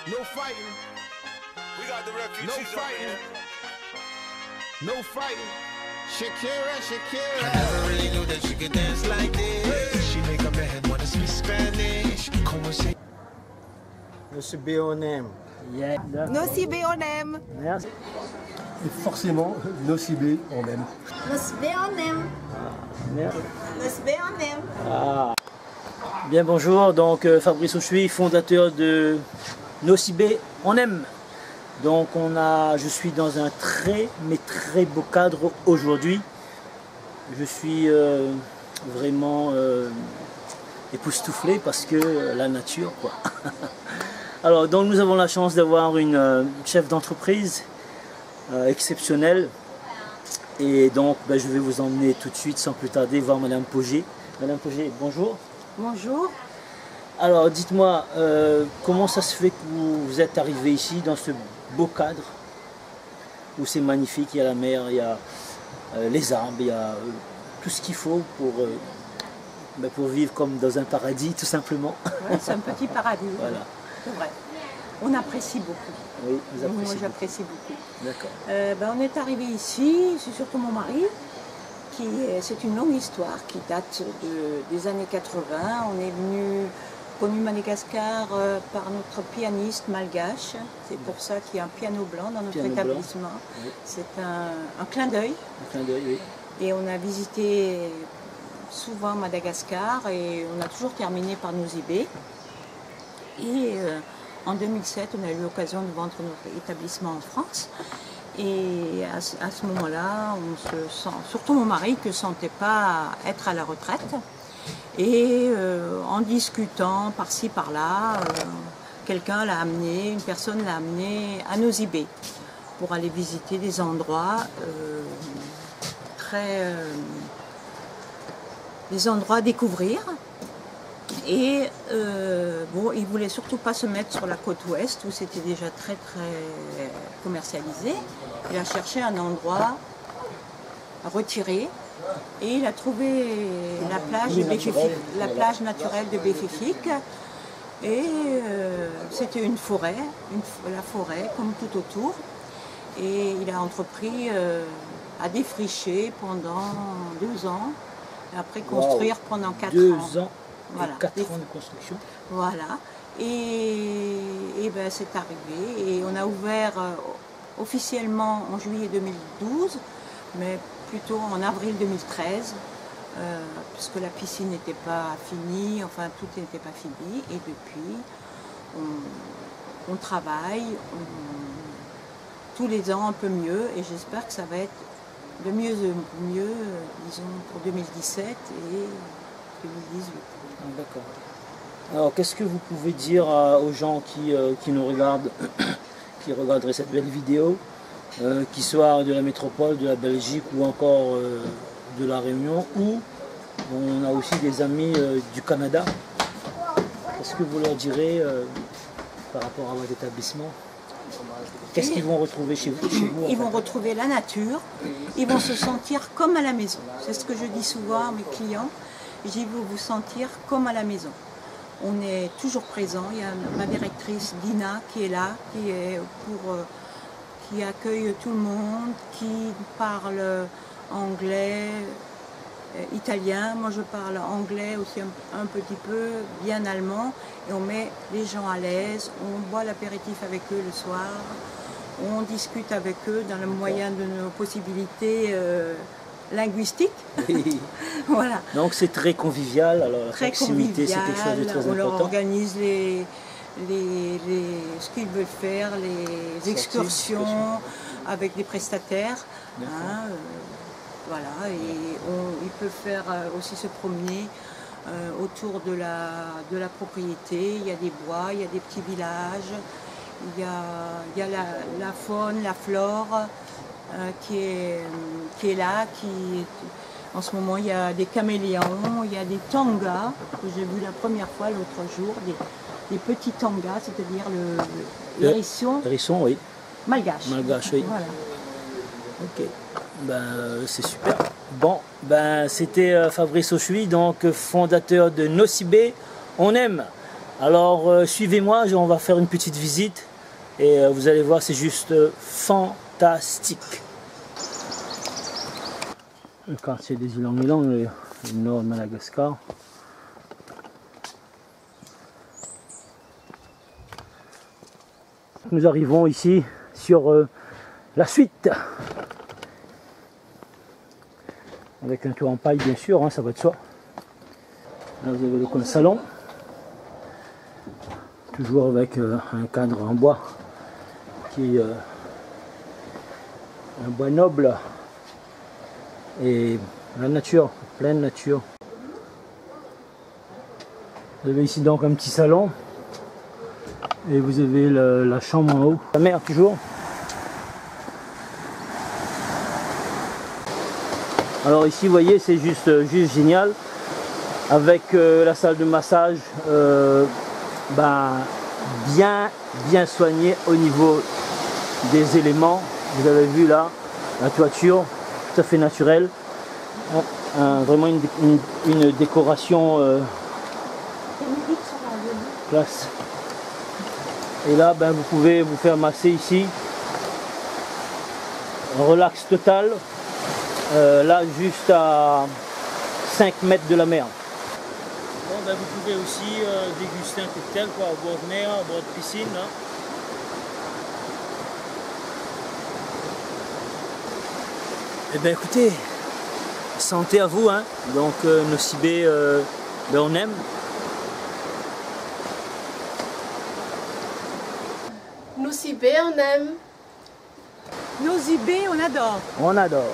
No fighting. We got the refugees No over fighting. here. No fighting. Shakira, Shakira. I never really knew that she could dance like this. She make up her head wanna speak Spanish. Como se... Nocibé on aime. Yeah. Nocibé on aime. Merci. Et forcément, Nocibé on aime. Nocibé on aime. Merci. Nocibé on aime. Ah. Bien bonjour, donc Fabrice Auchuy, fondateur de Nocibé on aime. Donc je suis dans un très beau cadre aujourd'hui. Je suis vraiment époustouflé parce que la nature quoi. Alors donc nous avons la chance d'avoir une chef d'entreprise exceptionnelle. Et donc je vais vous emmener tout de suite sans plus tarder voir Madame Pogé. Madame Pogé, bonjour. Bonjour. Alors dites-moi, comment ça se fait que vous êtes arrivé ici dans ce beau cadre où c'est magnifique, il y a la mer, il y a les arbres, il y a tout ce qu'il faut pour vivre comme dans un paradis tout simplement. Ouais, c'est un petit paradis, Voilà. C'est vrai. On apprécie beaucoup. Oui, vous appréciez. Moi j'apprécie beaucoup. D'accord. On est arrivé ici, c'est surtout mon mari. C'est une longue histoire qui date des années 80. On est connu Madagascar par notre pianiste malgache. C'est pour ça qu'il y a un piano blanc dans notre établissement. Oui. C'est un clin d'œil. Un clin d'œil, oui. Et on a visité souvent Madagascar et on a toujours terminé par Nocibé. Et en 2007, on a eu l'occasion de vendre notre établissement en France. Et à ce moment-là, on se sent, surtout mon mari, que ne sentait pas être à la retraite. Et en discutant par-ci, par-là, quelqu'un l'a amené, une personne l'a amené à Nocibé pour aller visiter des endroits des endroits à découvrir. Et il ne voulait surtout pas se mettre sur la côte ouest où c'était déjà très commercialisé. Il a cherché un endroit retiré et il a trouvé la plage naturelle de Béféfique. Et c'était une forêt, la forêt comme tout autour. Et il a entrepris à défricher pendant 2 ans, et après construire pendant 4 ans. 2 ans. Voilà. 4 ans de construction. Voilà. Et c'est arrivé. Et on a ouvert officiellement en juillet 2012, mais plutôt en avril 2013, puisque la piscine n'était pas finie, enfin tout n'était pas fini. Et depuis, on travaille tous les ans un peu mieux. Et j'espère que ça va être de mieux en mieux, disons, pour 2017 et 2018. D'accord. Alors, qu'est-ce que vous pouvez dire aux gens qui nous regardent, qui regarderaient cette belle vidéo, qui soient de la métropole, de la Belgique ou encore de la Réunion, ou on a aussi des amis du Canada. Qu'est-ce que vous leur direz par rapport à votre établissement? Qu'est-ce qu'ils vont retrouver chez vous? Ils vont retrouver la nature, ils vont se sentir comme à la maison. C'est ce que je dis souvent à mes clients. J'y veux vous sentir comme à la maison. On est toujours présent. Il y a ma directrice Dina qui est là, qui accueille tout le monde, qui parle anglais, italien. Moi je parle anglais aussi un petit peu, bien allemand. Et on met les gens à l'aise. On boit l'apéritif avec eux le soir. On discute avec eux dans le moyen de nos possibilités linguistique. Oui. Voilà. Donc c'est très convivial, alors la très proximité c'est quelque chose de très important. On leur organise ce qu'ils veulent faire, les excursions avec des prestataires. Voilà, et ils peuvent faire aussi se promener autour de la propriété. Il y a des bois, il y a des petits villages, il y a la faune, la flore. Qui est là, en ce moment il y a des caméléons, il y a des tangas, que j'ai vu la première fois l'autre jour, des petits tangas, c'est-à-dire l'hérisson. Hérisson, oui. Malgache. Malgache, oui. Voilà. Ok, c'est super. Bon, c'était Fabrice Auchuy, donc fondateur de Nocibé on aime. Alors suivez-moi, on va faire une petite visite et vous allez voir, c'est juste fantastique. Le quartier des îles Milan, le nord de Madagascar. Nous arrivons ici sur la suite. Avec un toit en paille bien sûr, hein, ça va de soi. Là vous avez le coin salon. Toujours avec un cadre en bois qui est un bois noble et la nature, pleine nature. Vous avez ici donc un petit salon et vous avez la chambre en haut. La mer toujours. Alors ici vous voyez c'est juste génial avec la salle de massage bien soignée au niveau des éléments. Vous avez vu là la toiture tout à fait naturelle, vraiment une décoration classe. Et là vous pouvez vous faire masser ici, relax total, là juste à 5 mètres de la mer. Bon, vous pouvez aussi déguster un cocktail quoi, au bord de mer, au bord de piscine. Là. Eh bien écoutez, santé à vous, hein. Donc Nosy-Be, on aime. Nosy-Be, on aime. Nosy-Be, on adore. On adore.